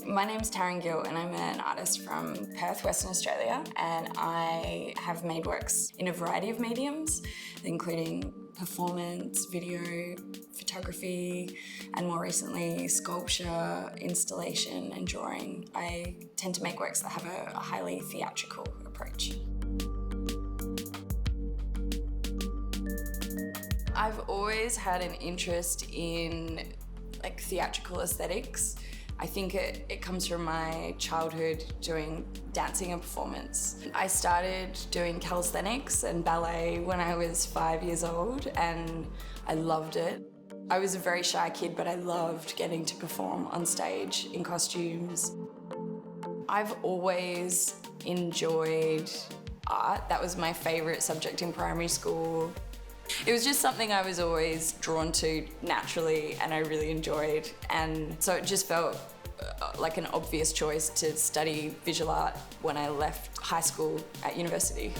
My name's Tarryn Gill and I'm an artist from Perth, Western Australia, and I have made works in a variety of mediums, including performance, video, photography, and more recently sculpture, installation and drawing. I tend to make works that have a highly theatrical approach. I've always had an interest in theatrical aesthetics. I think it comes from my childhood doing dancing and performance. I started doing calisthenics and ballet when I was 5 years old and I loved it. I was a very shy kid, but I loved getting to perform on stage in costumes. I've always enjoyed art. That was my favourite subject in primary school. It was just something I was always drawn to naturally and I really enjoyed, and so it just felt like an obvious choice to study visual art when I left high school at university.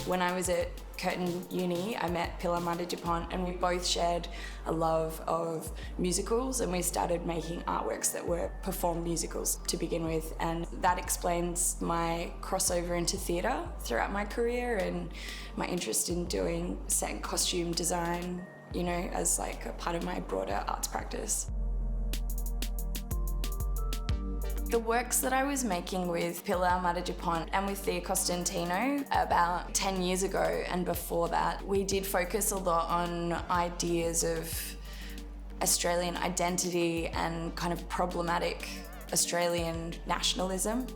When I was at Curtin Uni, I met Pilar Dupont and we both shared a love of musicals, and we started making artworks that were performed musicals to begin with, and that explains my crossover into theatre throughout my career and my interest in doing set and costume design, as a part of my broader arts practice. The works that I was making with Pilar Dupont and with Thea Costantino about 10 years ago and before that, we did focus a lot on ideas of Australian identity and kind of problematic Australian nationalism.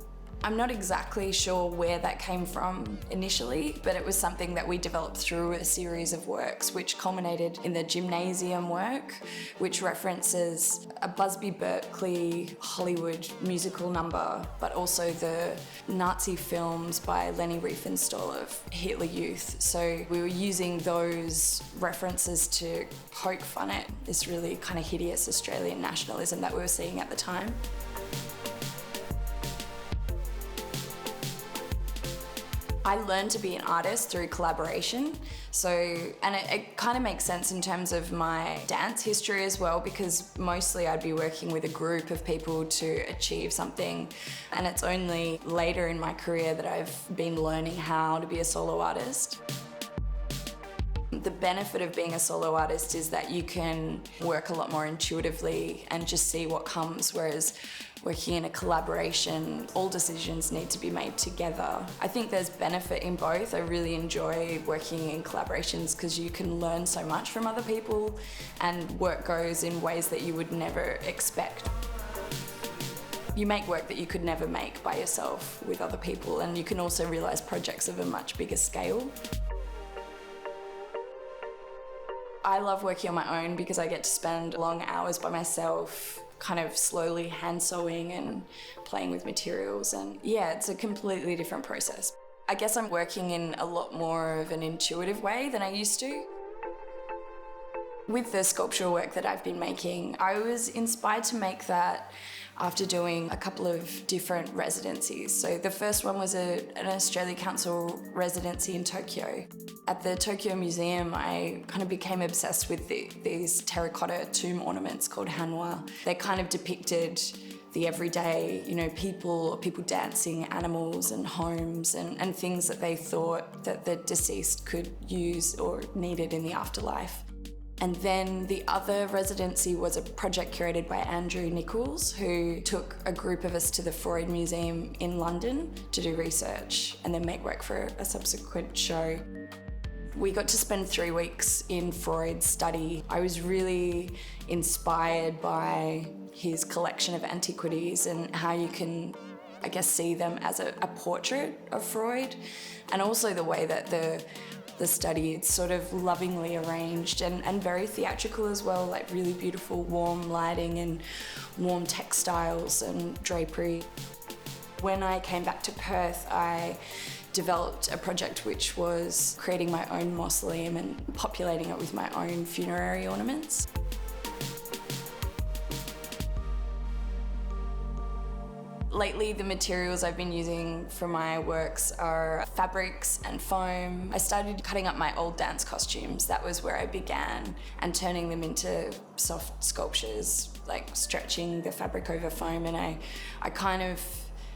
I'm not exactly sure where that came from initially, but it was something that we developed through a series of works which culminated in the Gymnasium work, which references a Busby Berkeley Hollywood musical number, but also the Nazi films by Leni Riefenstahl of Hitler Youth. So we were using those references to poke fun at this really kind of hideous Australian nationalism that we were seeing at the time. I learned to be an artist through collaboration. And it kind of makes sense in terms of my dance history as well, because mostly I'd be working with a group of people to achieve something. And it's only later in my career that I've been learning how to be a solo artist. The benefit of being a solo artist is that you can work a lot more intuitively and just see what comes, whereas working in a collaboration, all decisions need to be made together. I think there's benefit in both. I really enjoy working in collaborations because you can learn so much from other people and work goes in ways that you would never expect. You make work that you could never make by yourself with other people, and you can also realise projects of a much bigger scale. I love working on my own because I get to spend long hours by myself, kind of slowly hand sewing and playing with materials, and it's a completely different process. I guess I'm working in a lot more of an intuitive way than I used to. With the sculptural work that I've been making, I was inspired to make that after doing a couple of different residencies. So the first one was an Australia Council residency in Tokyo. At the Tokyo Museum, I kind of became obsessed with these terracotta tomb ornaments called hanwa. They kind of depicted the everyday, people dancing, animals and homes and things that they thought that the deceased could use or needed in the afterlife. And then the other residency was a project curated by Andrew Nichols, who took a group of us to the Freud Museum in London to do research and then make work for a subsequent show. We got to spend 3 weeks in Freud's study. I was really inspired by his collection of antiquities and how you can, see them as a portrait of Freud, and also the way that the study, it's sort of lovingly arranged and very theatrical as well, like really beautiful warm lighting and warm textiles and drapery. When I came back to Perth, I developed a project which was creating my own mausoleum and populating it with my own funerary ornaments. Lately, the materials I've been using for my works are fabrics and foam. I started cutting up my old dance costumes. That was where I began, and turning them into soft sculptures, like stretching the fabric over foam. And I kind of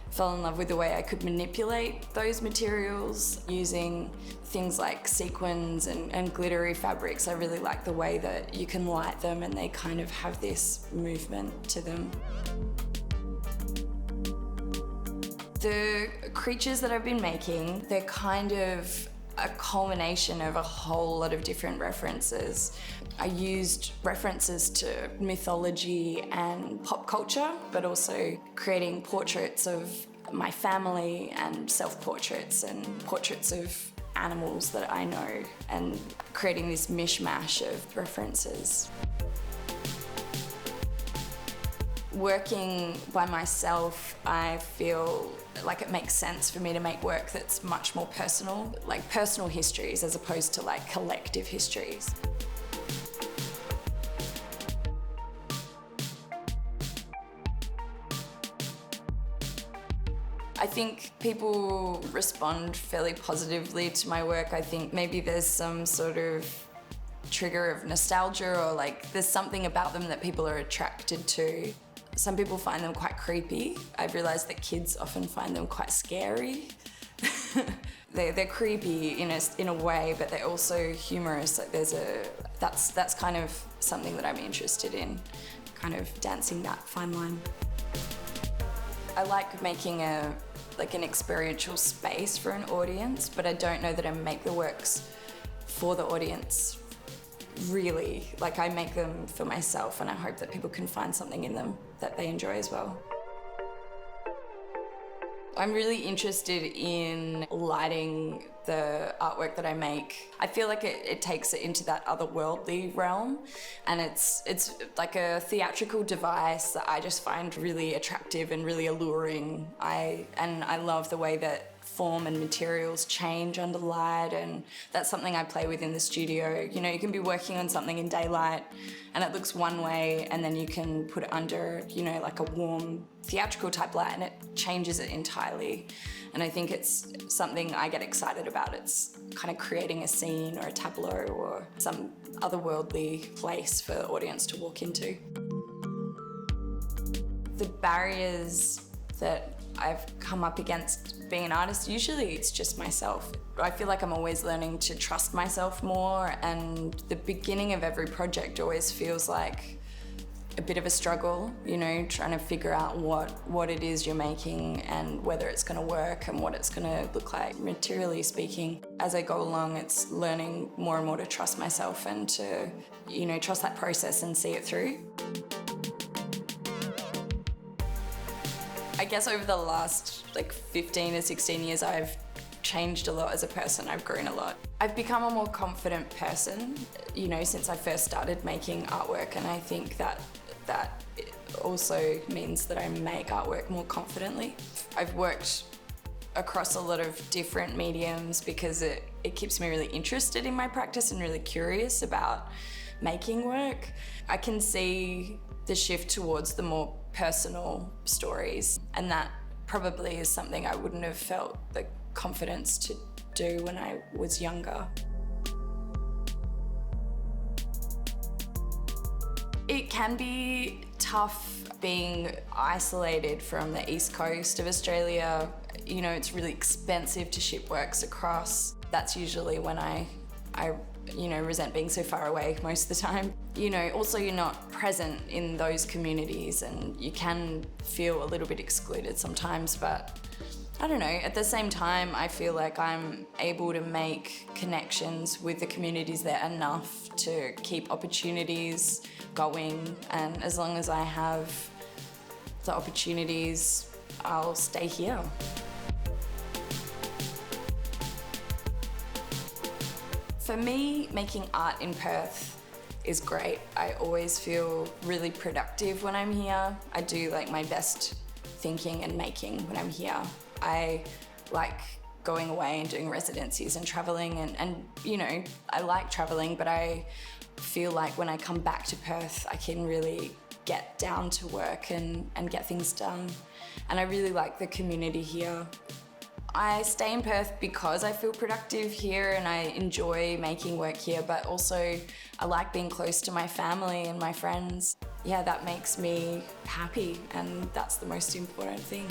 fell in love with the way I could manipulate those materials using things like sequins and glittery fabrics. I really like the way that you can light them and they kind of have this movement to them. The creatures that I've been making, they're kind of a culmination of a whole lot of different references. I used references to mythology and pop culture, but also creating portraits of my family and self-portraits and portraits of animals that I know, and creating this mishmash of references. Working by myself, I feel like it makes sense for me to make work that's much more personal, like personal histories as opposed to like collective histories. I think people respond fairly positively to my work. I think maybe there's some sort of trigger of nostalgia, or like there's something about them that people are attracted to. Some people find them quite creepy. I've realised that kids often find them quite scary. They're creepy in a way, but they're also humorous. Like that's kind of something that I'm interested in, kind of dancing that fine line. I like making an experiential space for an audience, but I don't know that I make the works for the audience, really. Like, I make them for myself, and I hope that people can find something in them that they enjoy as well. I'm really interested in lighting the artwork that I make. I feel like it takes it into that otherworldly realm, and it's like a theatrical device that I just find really attractive and really alluring. I love the way that form and materials change under light, and that's something I play with in the studio. You know, you can be working on something in daylight and it looks one way, and then you can put it under, you know, like a warm theatrical type light, and it changes it entirely. And I think it's something I get excited about. It's kind of creating a scene or a tableau or some otherworldly place for the audience to walk into. The barriers that I've come up against being an artist, usually it's just myself. I feel like I'm always learning to trust myself more, and the beginning of every project always feels like a bit of a struggle, you know, trying to figure out what it is you're making and whether it's going to work and what it's going to look like, materially speaking. As I go along, it's learning more and more to trust myself and to, you know, trust that process and see it through. I guess over the last 15 or 16 years, I've changed a lot as a person. I've grown a lot. I've become a more confident person, you know, since I first started making artwork, and I think that also means that I make artwork more confidently. I've worked across a lot of different mediums because it keeps me really interested in my practice and really curious about making work. I can see the shift towards the more personal stories, and that probably is something I wouldn't have felt the confidence to do when I was younger. It can be tough being isolated from the east coast of Australia. You know, it's really expensive to ship works across. That's usually when I resent being so far away most of the time. You know, also you're not present in those communities and you can feel a little bit excluded sometimes, but I don't know, at the same time I feel like I'm able to make connections with the communities there enough to keep opportunities going, and as long as I have the opportunities, I'll stay here. For me, making art in Perth is great. I always feel really productive when I'm here. I do my best thinking and making when I'm here. I like going away and doing residencies and traveling and you know, I like traveling, but I feel like when I come back to Perth, I can really get down to work and get things done. And I really like the community here. I stay in Perth because I feel productive here and I enjoy making work here, but also I like being close to my family and my friends. Yeah, that makes me happy, and that's the most important thing.